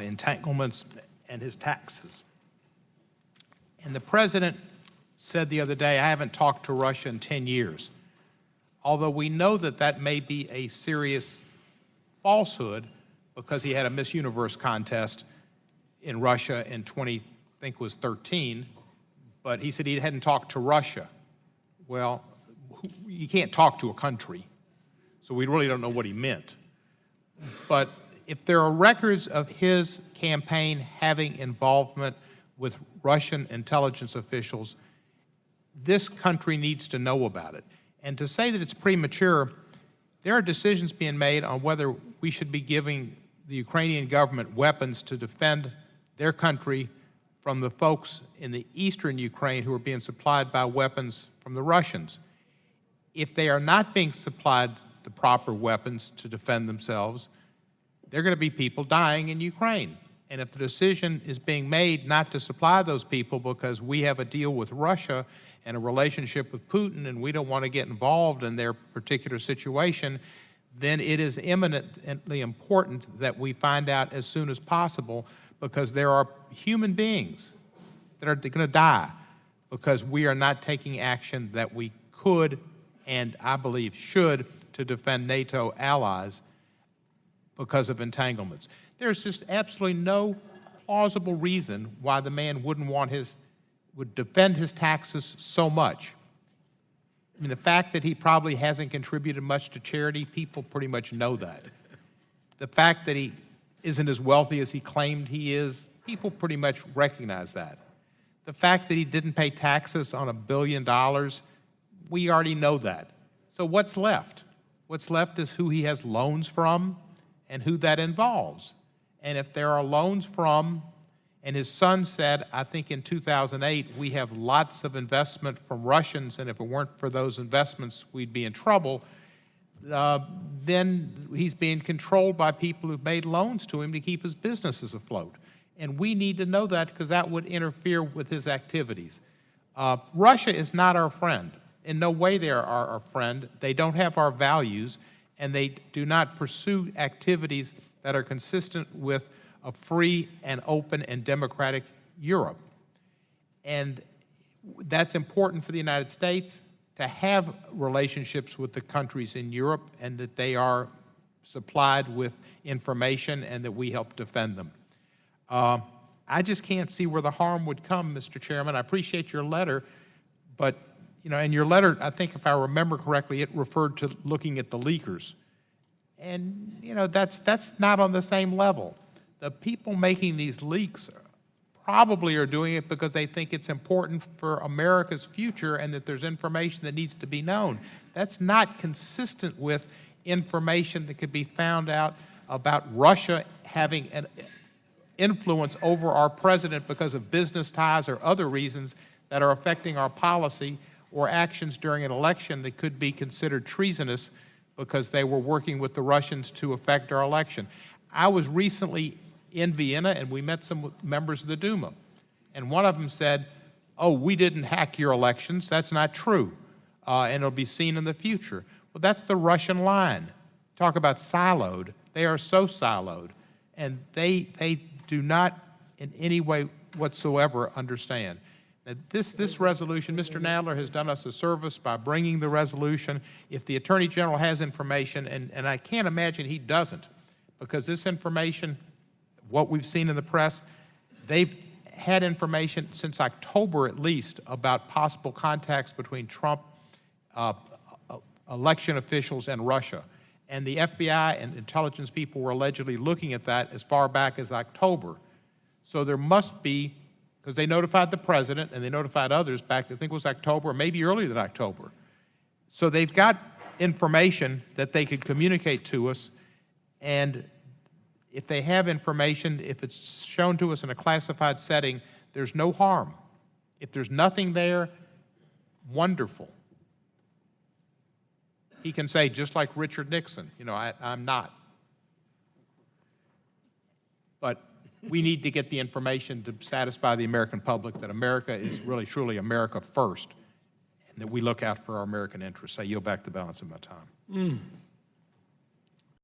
entanglements, and his taxes. And the president said the other day, I haven't talked to Russia in 10 years. Although we know that that may be a serious falsehood because he had a Miss Universe contest in Russia in 2013, but he said he hadn't talked to Russia. Well, you can't talk to a country, so we really don't know what he meant. But if there are records of his campaign having involvement with Russian intelligence officials, this country needs to know about it. And to say that it's premature, there are decisions being made on whether we should be giving the Ukrainian government weapons to defend their country from the folks in the eastern Ukraine who are being supplied by weapons from the Russians. If they are not being supplied the proper weapons to defend themselves, there are going to be people dying in Ukraine. And if the decision is being made not to supply those people because we have a deal with Russia and a relationship with Putin and we don't want to get involved in their particular situation, then it is eminently important that we find out as soon as possible, because there are human beings that are going to die because we are not taking action that we could and I believe should to defend NATO allies because of entanglements. There's just absolutely no plausible reason why the man would defend his taxes so much. I mean, the fact that he probably hasn't contributed much to charity, people pretty much know that. The fact that he isn't as wealthy as he claimed he is, people pretty much recognize that. The fact that he didn't pay taxes on $1 billion, we already know that. So what's left? What's left is who he has loans from and who that involves. And if there are loans from, and his son said, I think in 2008, we have lots of investment from Russians, and if it weren't for those investments, we'd be in trouble, then he's being controlled by people who've made loans to him to keep his businesses afloat. And we need to know that because that would interfere with his activities. Russia is not our friend. In no way they are our friend. They don't have our values, and they do not pursue activities that are consistent with a free and open and democratic Europe. And that's important for the United States to have relationships with the countries in Europe and that they are supplied with information and that we help defend them. I just can't see where the harm would come, Mr. Chairman. I appreciate your letter, but in your letter, I think if I remember correctly, it referred to looking at the leakers. And that's not on the same level. The people making these leaks probably are doing it because they think it's important for America's future and that there's information that needs to be known. That's not consistent with information that could be found out about Russia having an influence over our president because of business ties or other reasons that are affecting our policy, or actions during an election that could be considered treasonous because they were working with the Russians to affect our election. I was recently in Vienna, and we met some members of the Duma. And one of them said, oh, we didn't hack your elections. That's not true. And it'll be seen in the future. Well, that's the Russian line. Talk about siloed. They are so siloed. And they do not in any way whatsoever understand. Now, this resolution, Mr. Nadler has done us a service by bringing the resolution. If the Attorney General has information, and I can't imagine he doesn't, because this information, what we've seen in the press, they've had information since October at least about possible contacts between Trump, election officials, and Russia. And the FBI and intelligence people were allegedly looking at that as far back as October. So there must be, because they notified the president and they notified others back, I think it was October, or maybe earlier than October. So they've got information that they could communicate to us, and if they have information, if it's shown to us in a classified setting, there's no harm. If there's nothing there, wonderful. He can say, just like Richard Nixon, I'm not. But we need to get the information to satisfy the American public that America is really, truly America first, and that we look out for our American interests. I yield back the balance of my time.